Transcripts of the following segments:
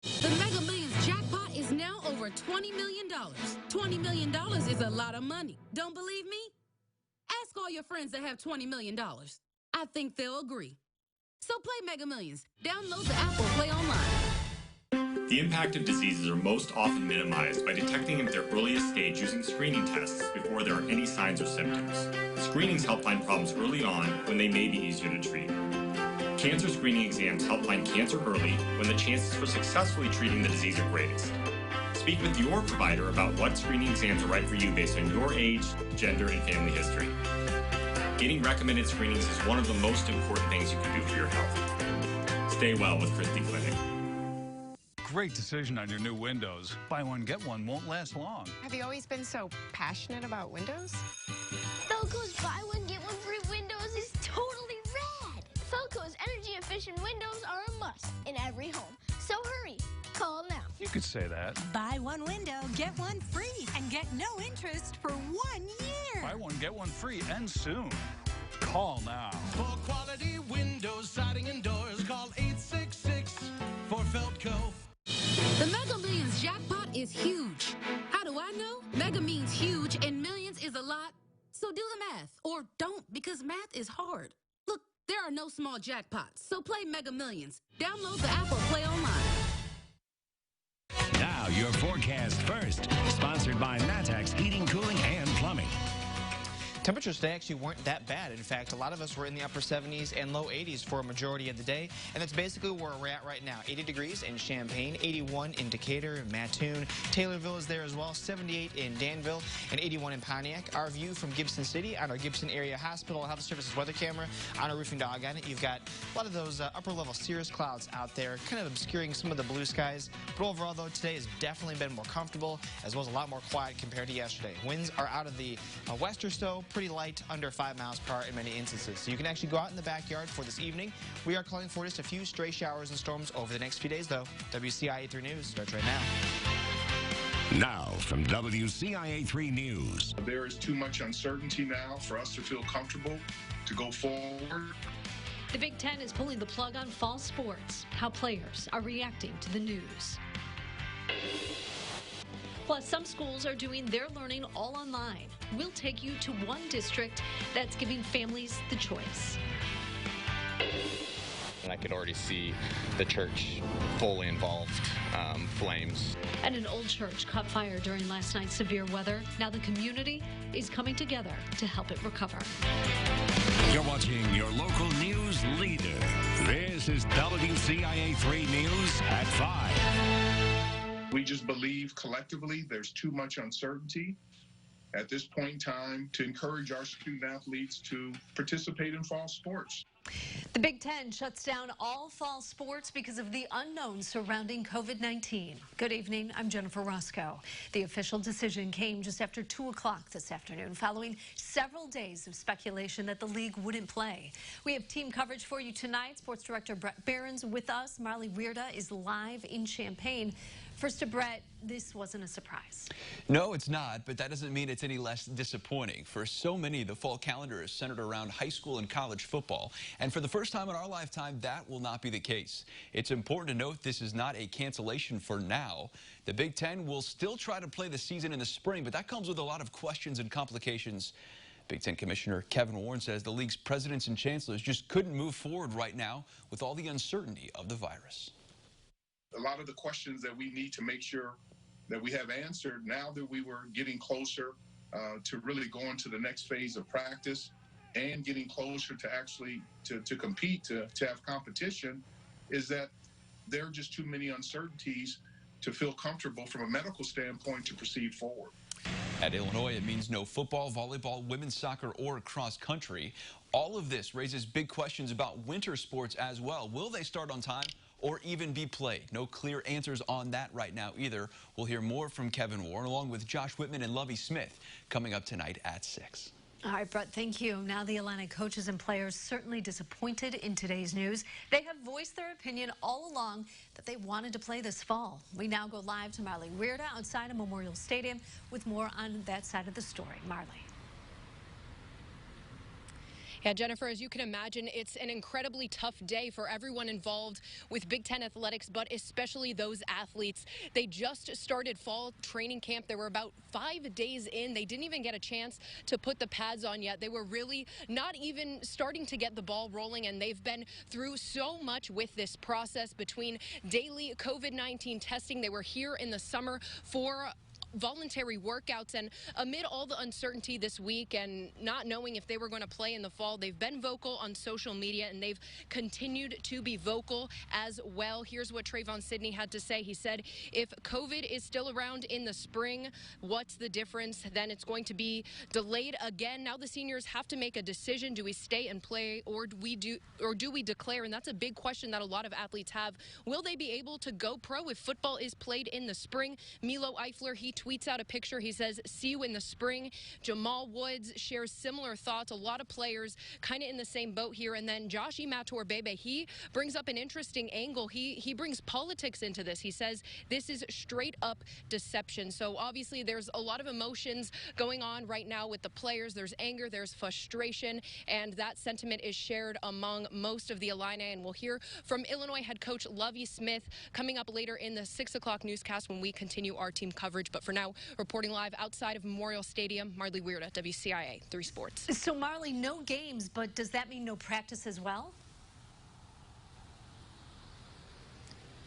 The Mega Millions jackpot is now over $20 million. $20 million is a lot of money. Don't believe me? Ask all your friends that have $20 million. I think they'll agree. So play Mega Millions. Download the app or play online. The impact of diseases are most often minimized by detecting them at their earliest stage using screening tests before there are any signs or symptoms. Screenings help find problems early on when they may be easier to treat. Cancer screening exams help find cancer early when the chances for successfully treating the disease are greatest. Speak with your provider about what screening exams are right for you based on your age, gender, and family history. Getting recommended screenings is one of the most important things you can do for your health. Stay well with Christie Clinic. Great decision on your new windows. Buy one, get one won't last long. Have you always been so passionate about windows? Felco's buy one, get one free windows is totally rad. Felco's energy-efficient windows are a must in every home. So hurry, call now. You could say that. Buy one window, get one free, and get no interest for 1 year. Buy one, get one free, and soon. Call now. For quality windows, siding, and doors, call 866 for Felco. The Mega Millions jackpot is huge. How do I know? Mega means huge and millions is a lot. So do the math, or don't, because math is hard. Look, there are no small jackpots, so play Mega Millions. Download the app or play online. Now, your forecast first. Sponsored by Matex Heating, Cooling, and Plumbing. Temperatures today actually weren't that bad. In fact, a lot of us were in the upper 70s and low 80s for a majority of the day, and that's basically where we're at right now. 80 degrees in Champaign, 81 in Decatur, Mattoon, Taylorville is there as well, 78 in Danville, and 81 in Pontiac. Our view from Gibson City on our Gibson Area Hospital Health Services weather camera on a roofing dog on it. You've got a lot of those upper-level cirrus clouds out there, kind of obscuring some of the blue skies. But overall, though, today has definitely been more comfortable, as well as a lot more quiet compared to yesterday. Winds are out of the west or so, pretty light, under 5 miles per hour in many instances. So you can actually go out in the backyard for this evening. We are calling for just a few stray showers and storms over the next few days, though. WCIA 3 News starts right now. Now, from WCIA 3 News. There is too much uncertainty now for us to feel comfortable to go forward. The Big Ten is pulling the plug on fall sports. How players are reacting to the news. Plus, some schools are doing their learning all online. We'll take you to one district that's giving families the choice. And I could already see the church fully involved, flames. And an old church caught fire during last night's severe weather. Now the community is coming together to help it recover. You're watching your local news leader. This is WCIA 3 News at 5. We just believe collectively there's too much uncertainty at this point in time to encourage our student athletes to participate in fall sports. The Big Ten shuts down all fall sports because of the unknown surrounding COVID-19. Good evening, I'm Jennifer Roscoe. The official decision came just after 2 o'clock this afternoon, following several days of speculation that the league wouldn't play. We have team coverage for you tonight. Sports Director Brett Barron's with us. Marley Weirda is live in Champaign. First to Brett, this wasn't a surprise. No, it's not, but that doesn't mean it's any less disappointing. For so many, the fall calendar is centered around high school and college football. And for the first time in our lifetime, that will not be the case. It's important to note this is not a cancellation for now. The Big Ten will still try to play the season in the spring, but that comes with a lot of questions and complications. Big Ten Commissioner Kevin Warren says the league's presidents and chancellors just couldn't move forward right now with all the uncertainty of the virus. A lot of the questions that we need to make sure that we have answered now that we were getting closer to really going to the next phase of practice and getting closer to actually to compete, to have competition, is that there are just too many uncertainties to feel comfortable from a medical standpoint to proceed forward. At Illinois, it means no football, volleyball, women's soccer, or cross country. All of this raises big questions about winter sports as well. Will they start on time or even be played? No clear answers on that right now either. We'll hear more from Kevin Warren along with Josh Whitman and Lovie Smith coming up tonight at 6. All right, Brett, thank you. Now the Illini coaches and players certainly disappointed in today's news. They have voiced their opinion all along that they wanted to play this fall. We now go live to Marley Weirda outside of Memorial Stadium with more on that side of the story. Marley. Yeah, Jennifer, as you can imagine, it's an incredibly tough day for everyone involved with Big Ten athletics, but especially those athletes. They just started fall training camp. They were about 5 days in. They didn't even get a chance to put the pads on yet. They were really not even starting to get the ball rolling, and they've been through so much with this process between daily COVID-19 testing. They were here in the summer for voluntary workouts, and amid all the uncertainty this week and not knowing if they were going to play in the fall, they've been vocal on social media, and they've continued to be vocal as well. Here's what Trayvon Sidney had to say. He said, if COVID is still around in the spring, what's the difference? Then it's going to be delayed again. Now the seniors have to make a decision. Do we stay and play, or do we declare? And that's a big question that a lot of athletes have. Will they be able to go pro if football is played in the spring? Milo Eifler, he tweets out a picture. He says, see you in the spring. Jamal Woods shares similar thoughts. A lot of players kind of in the same boat here. And then Josh Imatorbhebhe, he brings up an interesting angle. He brings politics into this. He says this is straight up deception. So obviously there's a lot of emotions going on right now with the players. There's anger, there's frustration, and that sentiment is shared among most of the Illini. And we'll hear from Illinois head coach Lovie Smith coming up later in the 6 o'clock newscast when we continue our team coverage. But for now, reporting live outside of Memorial Stadium, Marley Weirda, WCIA 3 Sports. So Marley, no games, but does that mean no practice as well?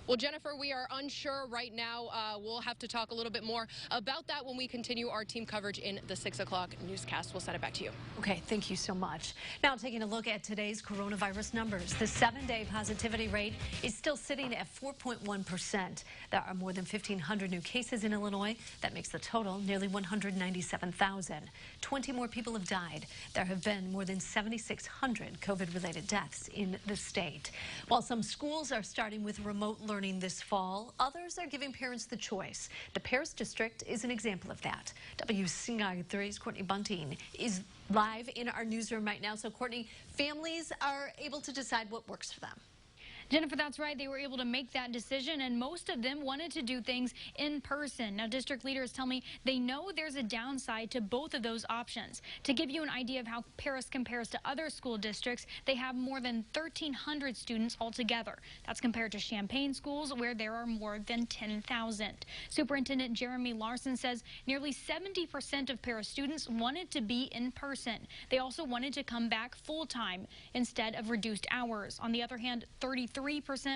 Well, Jennifer, we are unsure right now. We'll have to talk a little bit more about that when we continue our team coverage in the 6 o'clock newscast. We'll send it back to you. Okay, thank you so much. Now taking a look at today's coronavirus numbers. The 7-day positivity rate is still sitting at 4.1%. There are more than 1,500 new cases in Illinois. That makes the total nearly 197,000. 20 more people have died. There have been more than 7,600 COVID-related deaths in the state. While some schools are starting with remote learning this fall, others are giving parents the choice. The Paris District is an example of that. WCIA 3's Courtney Bunting is live in our newsroom right now. So Courtney, families are able to decide what works for them. Jennifer, that's right. They were able to make that decision, and most of them wanted to do things in person. Now, district leaders tell me they know there's a downside to both of those options. To give you an idea of how Paris compares to other school districts, they have more than 1,300 students altogether. That's compared to Champaign schools, where there are more than 10,000. Superintendent Jeremy Larson says nearly 70% of Paris students wanted to be in person. They also wanted to come back full-time instead of reduced hours. On the other hand, 33%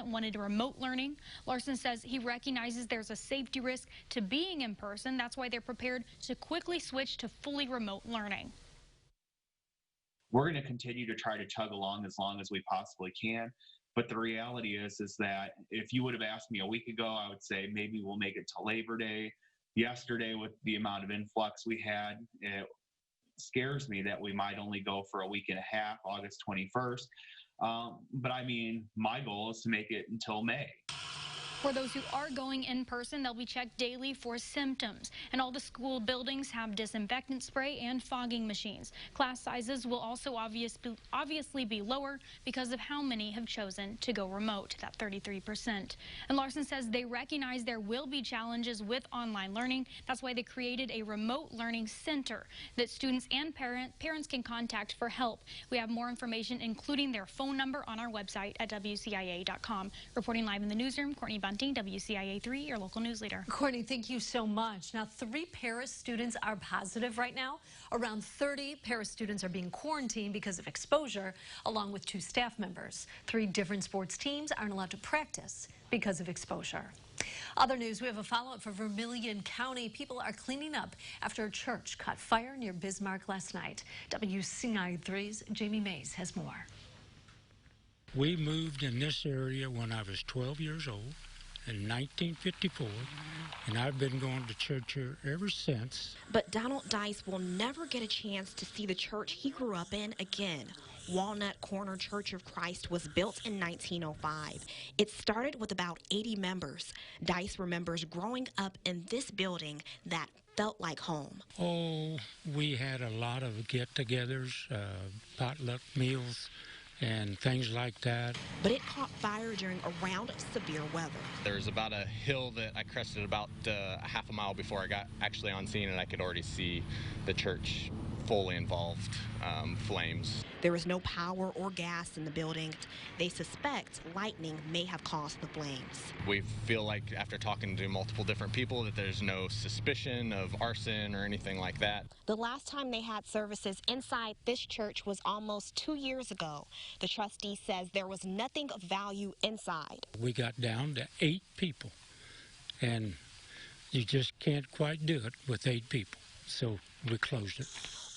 wanted remote learning. Larson says he recognizes there's a safety risk to being in person. That's why they're prepared to quickly switch to fully remote learning. We're going to continue to try to chug along as we possibly can. But the reality is that if you would have asked me a week ago, I would say maybe we'll make it to Labor Day. Yesterday, with the amount of influx we had, it scares me that we might only go for a week and a half, August 21st. But I mean, my goal is to make it until May. For those who are going in person, they'll be checked daily for symptoms. And all the school buildings have disinfectant spray and fogging machines. Class sizes will also obviously be lower because of how many have chosen to go remote, that 33%. And Larson says they recognize there will be challenges with online learning. That's why they created a remote learning center that students and parents can contact for help. We have more information, including their phone number, on our website at WCIA.com. Reporting live in the newsroom, Courtney Bunting, WCIA 3, your local news leader. Courtney, thank you so much. Now, 3 Paris students are positive right now. Around 30 Paris students are being quarantined because of exposure, along with 2 staff members. 3 different sports teams aren't allowed to practice because of exposure. Other news, we have a follow-up for Vermilion County. People are cleaning up after a church caught fire near Bismarck last night. WCIA 3's Jamie Mays has more. We moved in this area when I was 12 years old in 1954, and I've been going to church here ever since. But Donald Dice will never get a chance to see the church he grew up in again. Walnut Corner Church of Christ was built in 1905. It started with about 80 members. Dice remembers growing up in this building that felt like home. Oh, we had a lot of get-togethers, potluck meals, and things like that. But it caught fire during a round of severe weather. There's about a hill that I crested about a half a mile before I got actually on scene, and I could already see the church fully involved flames. There is no power or gas in the building. They suspect lightning may have caused the flames. We feel like, after talking to multiple different people, that there's no suspicion of arson or anything like that. The last time they had services inside this church was almost 2 years ago. The trustee says there was nothing of value inside. We got down to 8 people, and you just can't quite do it with 8 people, so we closed it.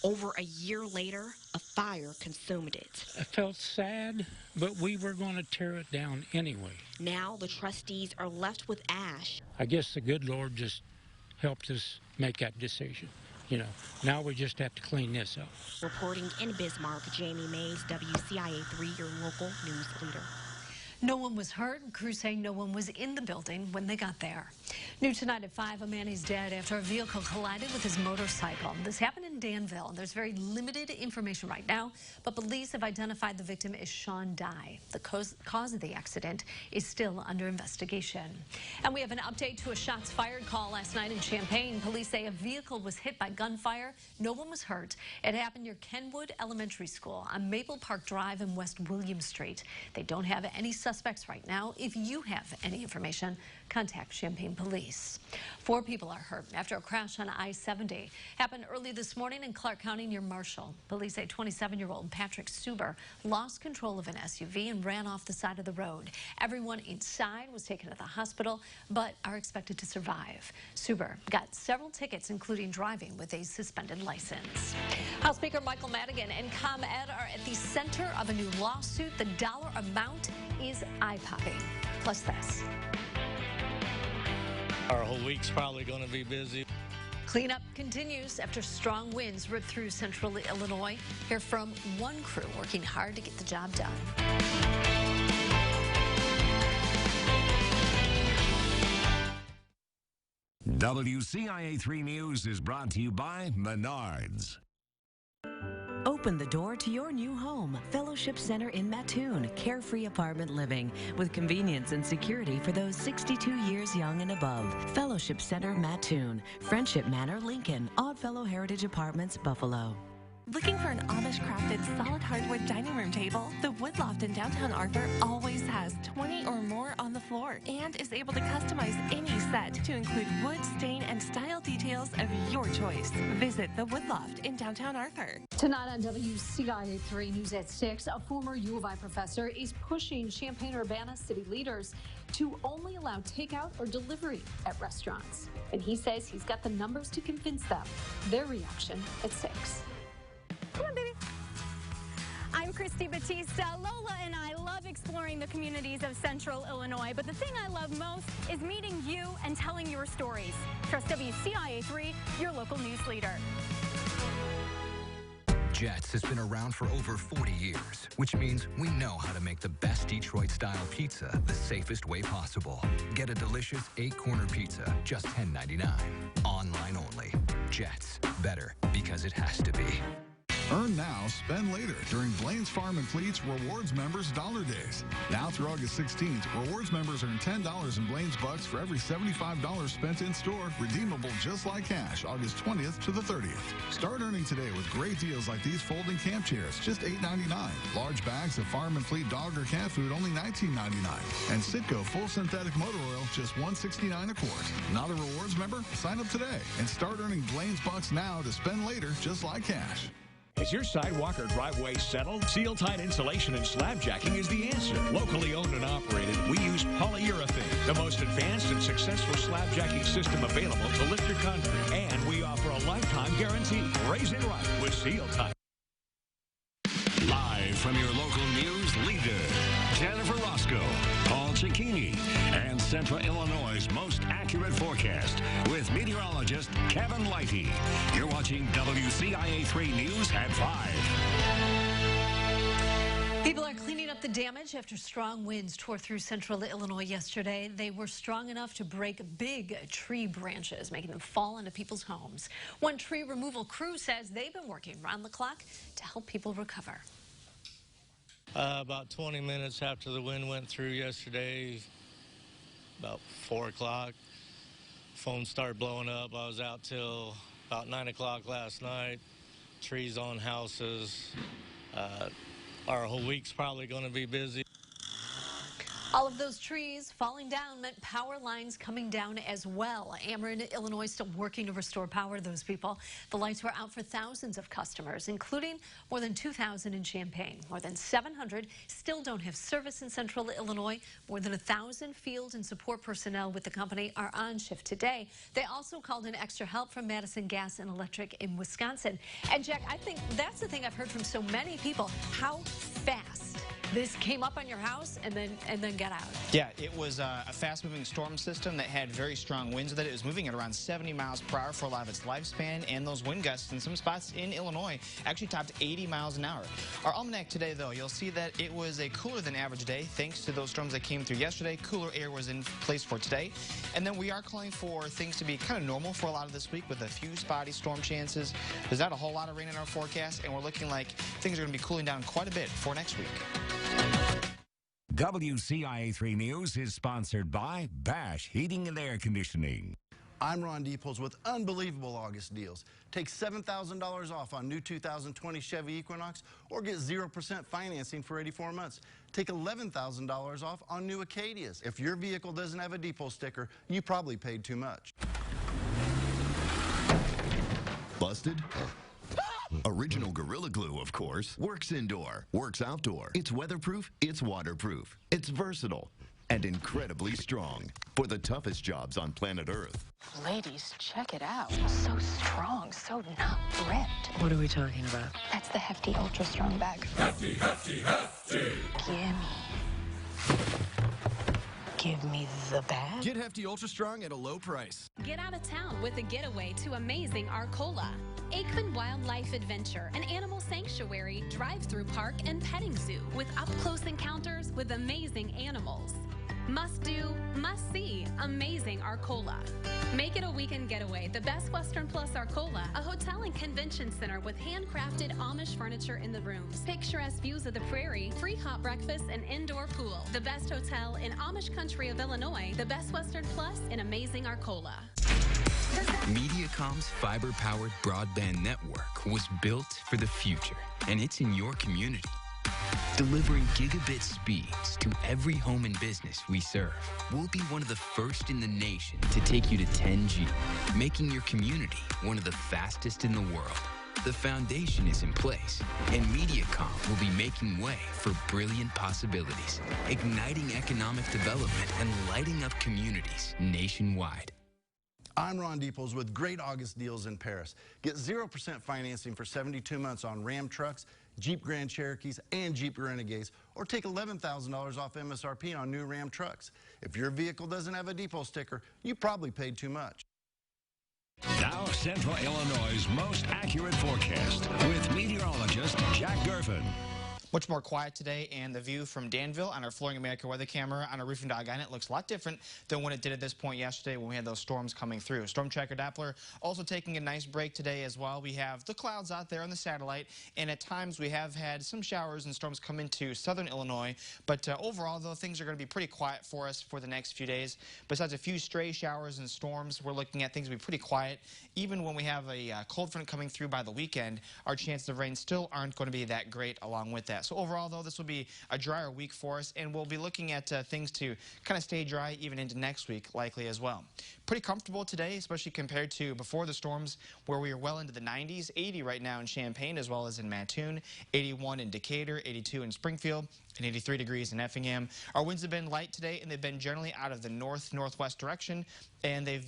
Over a year later, a fire consumed it. I felt sad, but we were going to tear it down anyway. Now the trustees are left with ash. I guess the good Lord just helped us make that decision. You know, now we just have to clean this up. Reporting in Bismarck, Jamie Mays, WCIA 3, your local news leader. No one was hurt. Crews say no one was in the building when they got there. New tonight at 5, a man is dead after a vehicle collided with his motorcycle. This happened in Danville. There's very limited information right now, but police have identified the victim as Sean Dye. The cause of the accident is still under investigation. And we have an update to a shots fired call last night in Champaign. Police say a vehicle was hit by gunfire. No one was hurt. It happened near Kenwood Elementary School on Maple Park Drive and West William Street. They don't have any suspects right now. If you have any information, contact Champaign Police. 4 people are hurt after a crash on I-70. Happened early this morning in Clark County near Marshall. Police say 27-year-old Patrick Suber lost control of an SUV and ran off the side of the road. Everyone inside was taken to the hospital, but are expected to survive. Suber got several tickets, including driving with a suspended license. House Speaker Michael Madigan and ComEd are at the center of a new lawsuit. The dollar amount is eye-popping. Plus this. Our whole week's probably going to be busy. Cleanup continues after strong winds ripped through central Illinois. Hear from one crew working hard to get the job done. WCIA 3 News is brought to you by Menards. Open the door to your new home. Fellowship Center in Mattoon. Carefree apartment living with convenience and security for those 62 years young and above. Fellowship Center Mattoon. Friendship Manor, Lincoln. Oddfellow Heritage Apartments, Buffalo. Looking for an Amish-crafted solid hardwood dining room table? The Woodloft in downtown Arthur always has 20 or more on the floor and is able to customize any set to include wood, stain, and style details of your choice. Visit the Woodloft in downtown Arthur. Tonight on WCIA 3 News at 6, a former U of I professor is pushing Champaign-Urbana city leaders to only allow takeout or delivery at restaurants. And he says he's got the numbers to convince them. Their reaction at 6. Come on, baby. I'm Christy Batista. Lola and I love exploring the communities of Central Illinois, but the thing I love most is meeting you and telling your stories. Trust WCIA 3, your local news leader. Jets has been around for over 40 years, which means we know how to make the best Detroit-style pizza the safest way possible. Get a delicious 8-corner pizza, just $10.99. Online only. Jets. Better because it has to be. Earn now, spend later during Blaine's Farm and Fleet's Rewards Members Dollar Days. Now through August 16th, Rewards members earn $10 in Blaine's Bucks for every $75 spent in store, redeemable just like cash, August 20th to the 30th. Start earning today with great deals like these folding camp chairs, just $8.99. Large bags of Farm and Fleet dog or cat food, only $19.99. And Citgo full synthetic motor oil, just $1.69 a quart. Not a Rewards member? Sign up today and start earning Blaine's Bucks now to spend later just like cash. Is your sidewalk or driveway settled? Seal-tight insulation and slab jacking is the answer. Locally owned and operated, we use polyurethane, the most advanced and successful slab jacking system available to lift your concrete. And we offer a lifetime guarantee. Raise it right with Seal-tight. Live from your local news leader, Jennifer Roscoe, Paul Cicchini, and Central Illinois' most accurate forecast with meteorologist Kevin Lighty. You're watching WCIA 3 News at 5. People are cleaning up the damage after strong winds tore through central Illinois yesterday. They were strong enough to break big tree branches, making them fall into people's homes. One tree removal crew says they've been working round the clock to help people recover. About 20 minutes after the wind went through yesterday, about 4 o'clock, phone started blowing up. I was out till about 9 o'clock last night. trees on houses. Our whole week's probably going to be busy. All of those trees falling down meant power lines coming down as well. Ameren, Illinois, still working to restore power to those people. The lights were out for thousands of customers, including more than 2,000 in Champaign. More than 700 still don't have service in central Illinois. More than 1,000 field and support personnel with the company are on shift today. They also called in extra help from Madison Gas and Electric in Wisconsin. And Jack, I think that's the thing I've heard from so many people, how fast this came up on your house and then got out. Yeah, it was a fast-moving storm system that had very strong winds with it. It was moving at around 70 miles per hour for a lot of its lifespan, and those wind gusts in some spots in Illinois actually topped 80 miles an hour. Our almanac today, though, you'll see that it was a cooler than average day thanks to those storms that came through yesterday. Cooler air was in place for today. And then we are calling for things to be kind of normal for a lot of this week with a few spotty storm chances. There's not a whole lot of rain in our forecast, and we're looking like things are going to be cooling down quite a bit for next week. WCIA 3 News is sponsored by Bash Heating and Air Conditioning. I'm Ron Deeples with unbelievable August deals. Take $7,000 off on new 2020 Chevy Equinox or get 0% financing for 84 months. Take $11,000 off on new Acadias. If your vehicle doesn't have a depot sticker, you probably paid too much. Busted? Original Gorilla Glue, of course. Works indoor, works outdoor. It's weatherproof, it's waterproof. It's versatile and incredibly strong for the toughest jobs on planet Earth. Ladies, check it out. So strong, so not ripped. What are we talking about? That's the Hefty Ultra Strong bag. Hefty, hefty, hefty. Give me the bag. Get Hefty Ultra Strong at a low price. Get out of town with a getaway to amazing Arcola. Aikman Wildlife Adventure, an animal sanctuary, drive-through park, and petting zoo with up-close encounters with amazing animals. Must do, must see, amazing Arcola. Make it a weekend getaway. The Best Western Plus Arcola, a hotel and convention center with handcrafted Amish furniture in the rooms, picturesque views of the prairie, free hot breakfast, and indoor pool. The best hotel in Amish country of Illinois, the Best Western Plus in amazing Arcola. Mediacom's fiber-powered broadband network was built for the future, and it's in your community. Delivering gigabit speeds to every home and business we serve. We'll be one of the first in the nation to take you to 10G, making your community one of the fastest in the world. The foundation is in place, and Mediacom will be making way for brilliant possibilities, igniting economic development and lighting up communities nationwide. I'm Ron Deeples with great August deals in Paris. Get 0% financing for 72 months on Ram trucks, Jeep Grand Cherokees, and Jeep Renegades, or take $11,000 off MSRP on new Ram trucks. If your vehicle doesn't have a depot sticker, you probably paid too much. Now, Central Illinois' most accurate forecast with meteorologist Jack Gervin. Much more quiet today, and the view from Danville on our Flooring America weather camera on our roofing dog on it looks a lot different than when it did at this point yesterday when we had those storms coming through. Storm Tracker Doppler also taking a nice break today as well. We have the clouds out there on the satellite, and at times we have had some showers and storms come into southern Illinois, but overall, though, things are going to be pretty quiet for us for the next few days. Besides a few stray showers and storms, we're looking at things to be pretty quiet. Even when we have a cold front coming through by the weekend, our chances of rain still aren't going to be that great along with that. So overall, though, this will be a drier week for us, and we'll be looking at things to kind of stay dry even into next week, likely as well. Pretty comfortable today, especially compared to before the storms, where we are well into the 90s, 80 right now in Champaign as well as in Mattoon, 81 in Decatur, 82 in Springfield, and 83 degrees in Effingham. Our winds have been light today, and they've been generally out of the north-northwest direction, and they've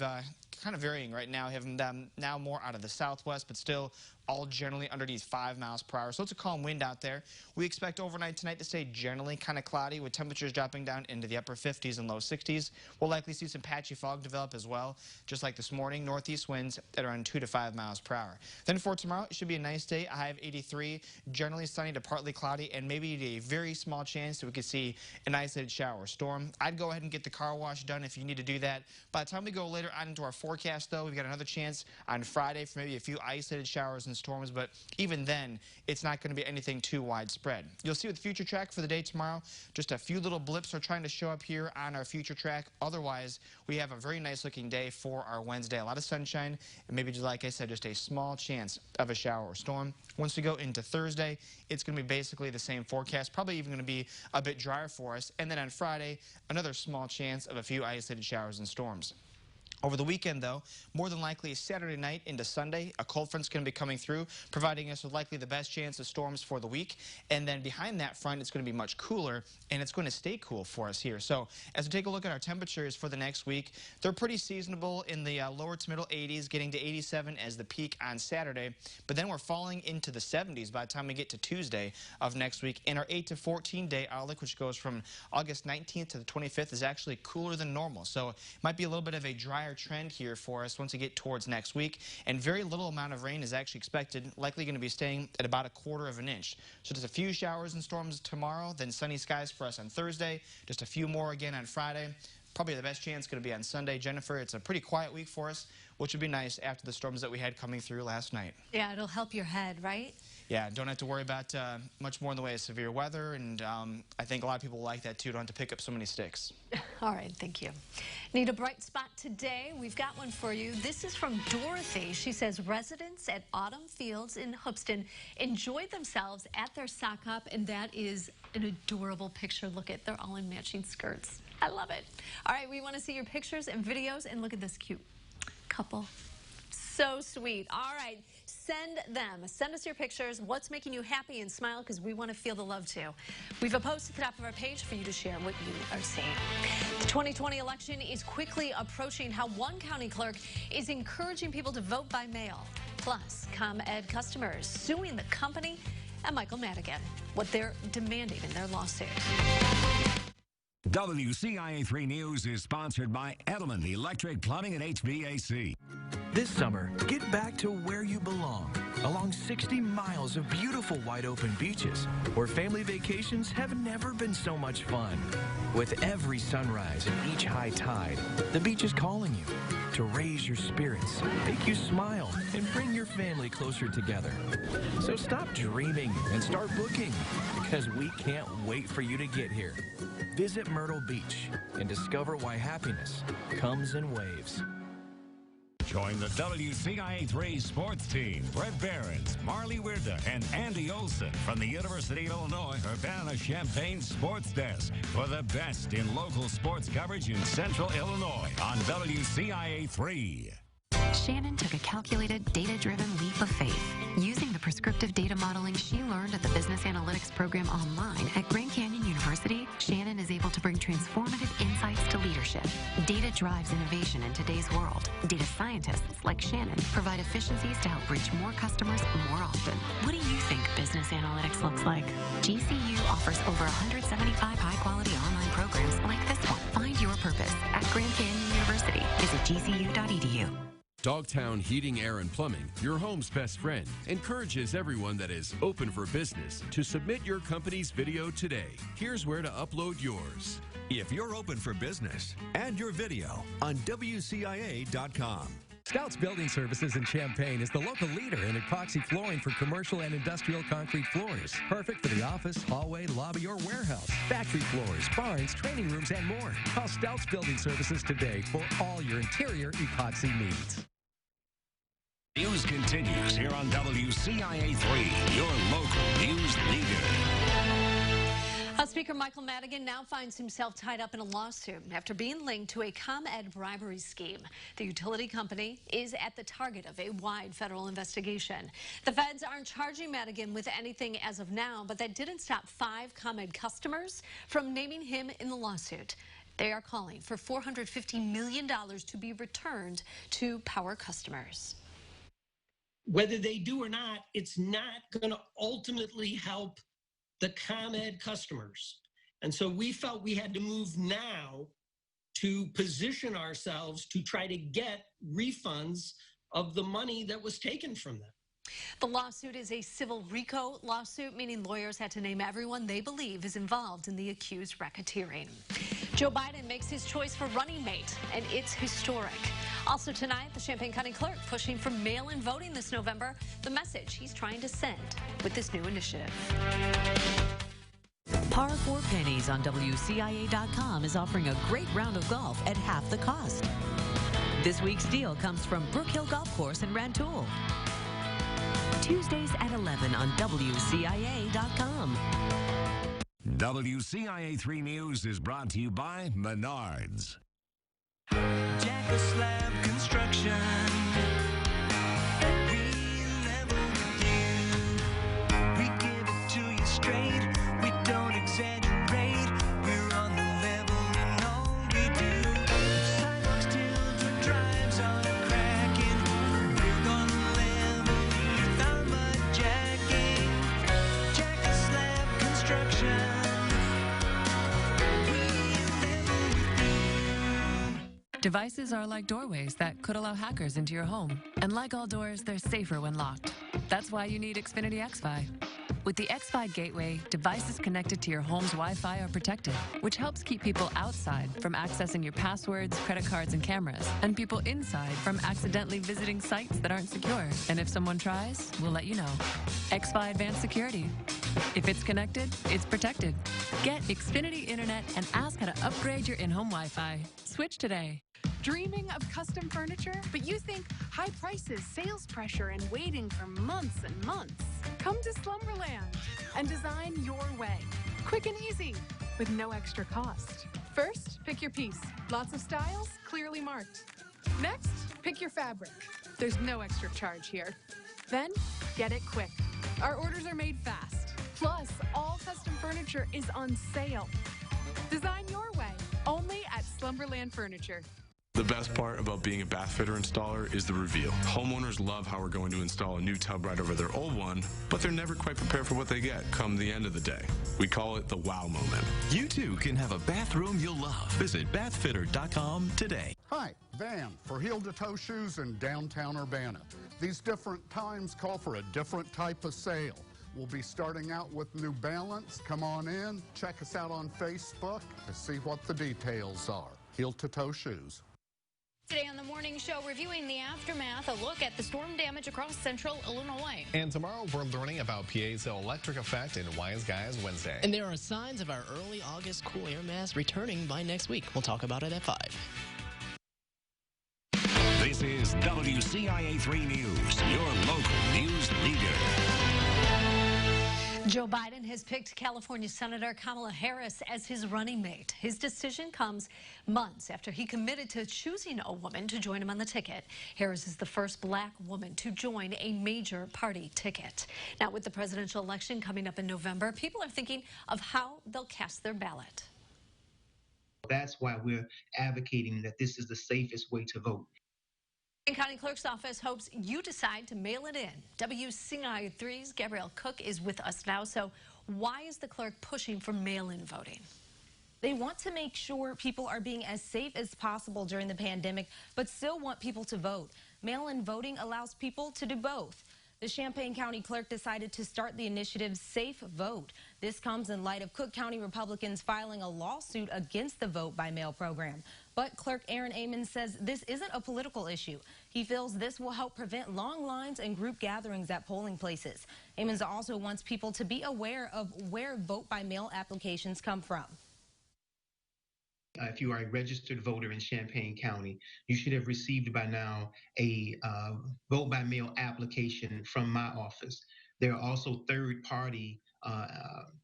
kind of varying right now, having them now more out of the southwest, but still all generally underneath 5 miles per hour. So it's a calm wind out there. We expect overnight tonight to stay generally kind of cloudy with temperatures dropping down into the upper 50s and low 60s. We'll likely see some patchy fog develop as well, just like this morning. Northeast winds at around 2 to 5 miles per hour. Then for tomorrow, it should be a nice day. A high of 83, generally sunny to partly cloudy, and maybe a very small chance that we could see an isolated shower or storm. I'd go ahead and get the car wash done if you need to do that. By the time we go later on into our forecast, though. We've got another chance on Friday for maybe a few isolated showers and storms, but even then, it's not going to be anything too widespread. You'll see with the future track for the day tomorrow, just a few little blips are trying to show up here on our future track. Otherwise, we have a very nice looking day for our Wednesday. A lot of sunshine, and maybe, just like I said, just a small chance of a shower or storm. Once we go into Thursday, it's going to be basically the same forecast, probably even going to be a bit drier for us. And then on Friday, another small chance of a few isolated showers and storms. Over the weekend, though, more than likely Saturday night into Sunday, a cold front's going to be coming through, providing us with likely the best chance of storms for the week. And then behind that front, it's going to be much cooler, and it's going to stay cool for us here. So as we take a look at our temperatures for the next week, they're pretty seasonable in the lower to middle 80s, getting to 87 as the peak on Saturday. But then we're falling into the 70s by the time we get to Tuesday of next week. And our 8 to 14-day outlook, which goes from August 19th to the 25th, is actually cooler than normal. So it might be a little bit of a drier trend here for us once we get towards next week, and very little amount of rain is actually expected, likely going to be staying at about 1/4 of an inch. So just a few showers and storms tomorrow, then sunny skies for us on Thursday, just a few more again on Friday. Probably the best chance going to be on Sunday. Jennifer, it's a pretty quiet week for us, which would be nice after the storms that we had coming through last night. Yeah, it'll help your head, right? Yeah, don't have to worry about much more in the way of severe weather, and I think a lot of people like that too. Don't have to pick up so many sticks. All right, thank you. Need a bright spot today? We've got one for you. This is from Dorothy. She says residents at Autumn Fields in Hoopston enjoyed themselves at their sock hop, and that is an adorable picture. Look at, they're all in matching skirts. I love it. All right, we want to see your pictures and videos, and look at this cute couple. So sweet. All right, send them. Send us your pictures. What's making you happy and smile, because we want to feel the love too. We've a post at the top of our page for you to share what you are seeing. The 2020 election is quickly approaching. How one county clerk is encouraging people to vote by mail. Plus, ComEd customers suing the company, and Michael Madigan, what they're demanding in their lawsuit. WCIA 3 News is sponsored by Edelman Electric Plumbing and HVAC. This summer, get back to where you belong, along 60 miles of beautiful wide-open beaches, where family vacations have never been so much fun. With every sunrise and each high tide, the beach is calling you to raise your spirits, make you smile, and bring your family closer together. So stop dreaming and start booking, because we can't wait for you to get here. Visit Myrtle Beach and discover why happiness comes in waves. Join the WCIA 3 sports team. Brett Behrens, Marley Weirda, and Andy Olson from the University of Illinois Urbana-Champaign Sports Desk for the best in local sports coverage in Central Illinois on WCIA 3. Shannon took a calculated, data-driven leap of faith. Using the prescriptive data modeling she learned at the Business Analytics program online at Grand Canyon University, Shannon is able to bring transformative insights to leadership. Data drives innovation in today's world. Data scientists like Shannon provide efficiencies to help reach more customers more often. What do you think business analytics looks like? GCU offers over 175 high-quality online programs like this one. Find your purpose at Grand Canyon University. Visit gcu.edu. Dogtown Heating, Air, and Plumbing, your home's best friend, encourages everyone that is open for business to submit your company's video today. Here's where to upload yours. If you're open for business, add your video on WCIA.com. Scouts Building Services in Champaign is the local leader in epoxy flooring for commercial and industrial concrete floors. Perfect for the office, hallway, lobby, or warehouse. Factory floors, barns, training rooms, and more. Call Scouts Building Services today for all your interior epoxy needs. News continues here on WCIA 3, your local news leader. House Speaker Michael Madigan now finds himself tied up in a lawsuit after being linked to a ComEd bribery scheme. The utility company is at the target of a wide federal investigation. The feds aren't charging Madigan with anything as of now, but that didn't stop 5 ComEd customers from naming him in the lawsuit. They are calling for $450 million to be returned to power customers. Whether they do or not, it's not going to ultimately help the ComEd customers. And so we felt we had to move now to position ourselves to try to get refunds of the money that was taken from them. The lawsuit is a civil RICO lawsuit, meaning lawyers had to name everyone they believe is involved in the accused racketeering. Joe Biden makes his choice for running mate, and it's historic. Also tonight, the Champaign County Clerk pushing for mail-in voting this November. The message he's trying to send with this new initiative. Par 4 Pennies on WCIA.com is offering a great round of golf at half the cost. This week's deal comes from Brook Hill Golf Course in Rantoul. Tuesdays at 11 on WCIA.com. WCIA 3 News is brought to you by Menards. Jack the Slab Construction. We level with you. We give it to you straight. We don't exaggerate. We're on the level in all we do. Sidewalks till drives are cracking. We're gonna level you without mud jacking. Jack the Slab Construction. Devices are like doorways that could allow hackers into your home. And like all doors, they're safer when locked. That's why you need Xfinity XFi. With the XFi Gateway, devices connected to your home's Wi-Fi are protected, which helps keep people outside from accessing your passwords, credit cards, and cameras, and people inside from accidentally visiting sites that aren't secure. And if someone tries, we'll let you know. XFi Advanced Security. If it's connected, it's protected. Get Xfinity Internet and ask how to upgrade your in-home Wi-Fi. Switch today. Dreaming of custom furniture, but you think high prices, sales pressure, and waiting for months and months? Come to Slumberland and design your way. Quick and easy, with no extra cost. First, pick your piece. Lots of styles, clearly marked. Next, pick your fabric. There's no extra charge here. Then, get it quick. Our orders are made fast. Plus, all custom furniture is on sale. Design your way, only at Slumberland Furniture. The best part about being a bath fitter installer is the reveal. Homeowners love how we're going to install a new tub right over their old one, but they're never quite prepared for what they get come the end of the day. We call it the wow moment. You too can have a bathroom you'll love. Visit bathfitter.com today. Hi, Van for heel-to-toe shoes in downtown Urbana. These different times call for a different type of sale. We'll be starting out with New Balance. Come on in, check us out on Facebook to see what the details are. Heel-to-toe shoes. Today on the morning show, reviewing the aftermath, a look at the storm damage across central Illinois. And tomorrow, we're learning about PA's electric effect in Wise Guys Wednesday. And there are signs of our early August cool air mass returning by next week. We'll talk about it at 5. This is WCIA 3 News, your local news leader. Joe Biden has picked California Senator Kamala Harris as his running mate. His decision comes months after he committed to choosing a woman to join him on the ticket. Harris is the first black woman to join a major party ticket. Now, with the presidential election coming up in November, people are thinking of how they'll cast their ballot. That's why we're advocating that this is the safest way to vote. The County Clerk's Office hopes you decide to mail it in. WCIA 3's Gabrielle Cook is with us now. So why is the clerk pushing for mail-in voting? They want to make sure people are being as safe as possible during the pandemic, but still want people to vote. Mail-in voting allows people to do both. The Champaign County Clerk decided to start the initiative Safe Vote. This comes in light of Cook County Republicans filing a lawsuit against the vote by mail program. But Clerk Aaron Amon says this isn't a political issue. He feels this will help prevent long lines and group gatherings at polling places. Amon also wants people to be aware of where vote by mail applications come from. If you are a registered voter in Champaign County, you should have received by now a vote by mail application from my office. There are also third-party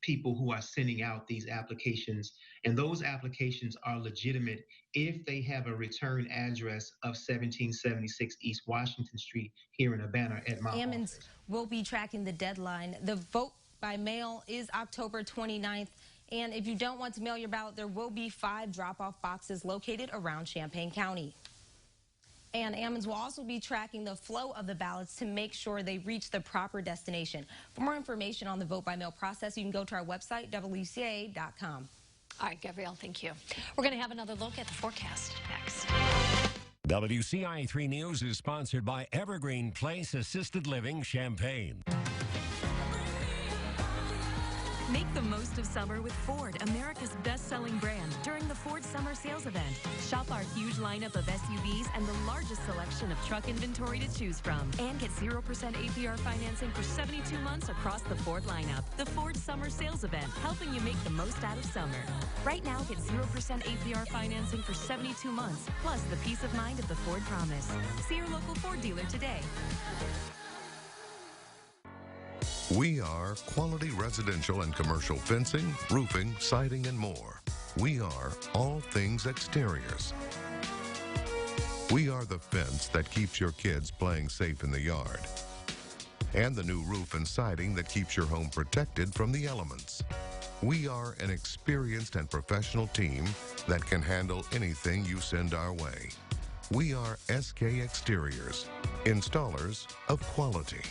people who are sending out these applications, and those applications are legitimate if they have a return address of 1776 East Washington Street here in Urbana at my office. Will be tracking the deadline. The vote by mail is October 29th. And if you don't want to mail your ballot, there will be 5 drop-off boxes located around Champaign County. And Ammons will also be tracking the flow of the ballots to make sure they reach the proper destination. For more information on the vote-by-mail process, you can go to our website, WCIA.com. All right, Gabrielle, thank you. We're going to have another look at the forecast next. WCIA 3 News is sponsored by Evergreen Place Assisted Living Champaign. Make the most of summer with Ford, America's best-selling brand, during the Ford Summer Sales Event. Shop our huge lineup of SUVs and the largest selection of truck inventory to choose from. And get 0% APR financing for 72 months across the Ford lineup. The Ford Summer Sales Event, helping you make the most out of summer. Right now, get 0% APR financing for 72 months, plus the peace of mind of the Ford Promise. See your local Ford dealer today. We are quality residential and commercial fencing, roofing, siding, and more. We are all things exteriors. We are the fence that keeps your kids playing safe in the yard. And the new roof and siding that keeps your home protected from the elements. We are an experienced and professional team that can handle anything you send our way. We are SK Exteriors, installers of quality.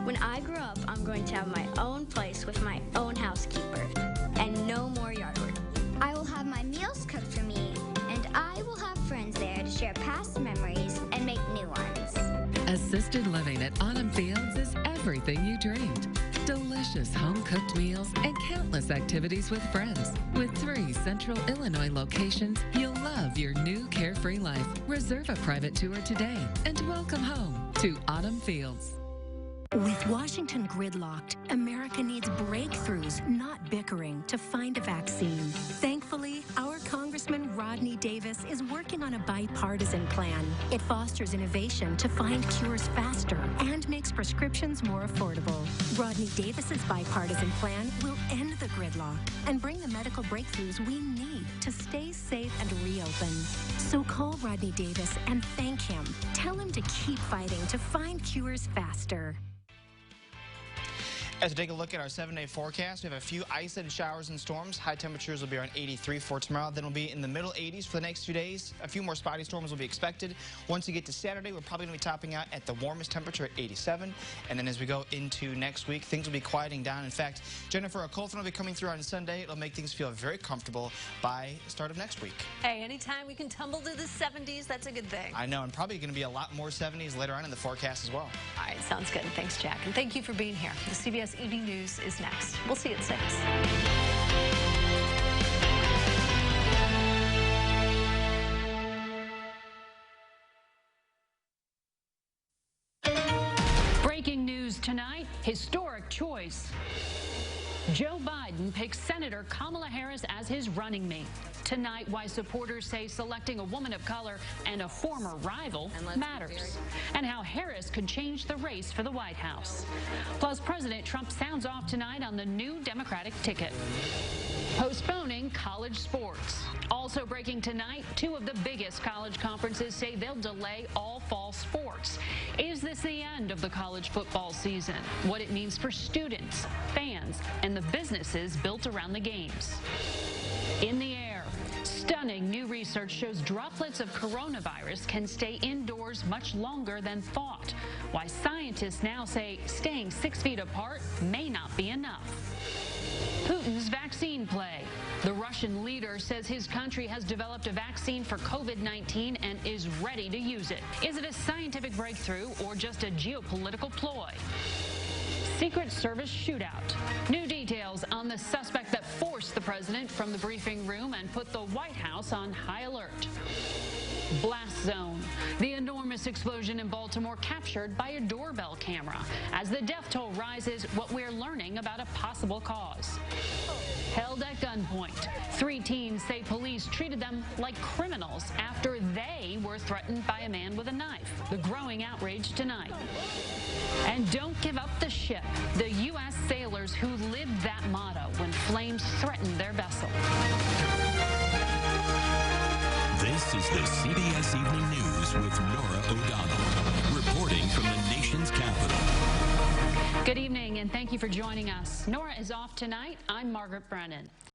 When I grow up, I'm going to have my own place with my own housekeeper and no more yard work. I will have my meals cooked for me, and I will have friends there to share past memories and make new ones. Assisted living at Autumn Fields is everything you dreamed. Delicious home-cooked meals and countless activities with friends. With 3 Central Illinois locations, you'll love your new carefree life. Reserve a private tour today and welcome home to Autumn Fields. With Washington gridlocked, America needs breakthroughs, not bickering, to find a vaccine. Thankfully, our Congressman Rodney Davis is working on a bipartisan plan. It fosters innovation to find cures faster and makes prescriptions more affordable. Rodney Davis's bipartisan plan will end the gridlock and bring the medical breakthroughs we need to stay safe and reopen. So call Rodney Davis and thank him. Tell him to keep fighting to find cures faster. As we take a look at our 7-day forecast, we have a few isolated showers and storms. High temperatures will be around 83 for tomorrow. Then we'll be in the middle 80s for the next few days. A few more spotty storms will be expected. Once we get to Saturday, we're probably going to be topping out at the warmest temperature at 87. And then as we go into next week, things will be quieting down. In fact, Jennifer, a cold front will be coming through on Sunday. It'll make things feel very comfortable by the start of next week. Hey, anytime we can tumble to the 70s, that's a good thing. I know, and probably going to be a lot more 70s later on in the forecast as well. All right, sounds good. Thanks, Jack. And thank you for being here. The CBS Evening News is next. We'll see you at 6. Breaking news tonight, historic choice. Joe Biden picks Senator Kamala Harris as his running mate. Tonight, why supporters say selecting a woman of color and a former rival matters, and how Harris could change the race for the White House. Plus, President Trump sounds off tonight on the new Democratic ticket. Postponing college sports. Also breaking tonight, 2 of the biggest college conferences say they'll delay all fall sports. Is this the end of the college football season? What it means for students, fans, and the businesses built around the games. In the air, stunning new research shows droplets of coronavirus can stay indoors much longer than thought. Why scientists now say staying 6 feet apart may not be enough. Putin's vaccine play. The Russian leader says his country has developed a vaccine for COVID-19 and is ready to use it. Is it a scientific breakthrough or just a geopolitical ploy? Secret Service shootout. New details on the suspect that forced the president from the briefing room and put the White House on high alert. Blast zone. The enormous explosion in Baltimore captured by a doorbell camera. As the death toll rises, what we're learning about a possible cause. Held at gunpoint. 3 teens say police treated them like criminals after they were threatened by a man with a knife. The growing outrage tonight. And don't give up the ship. The U.S. sailors who lived that motto when flames threatened their vessel. This is the CBS Evening News with Nora O'Donnell, reporting from the nation's capital. Good evening, and thank you for joining us. Nora is off tonight. I'm Margaret Brennan.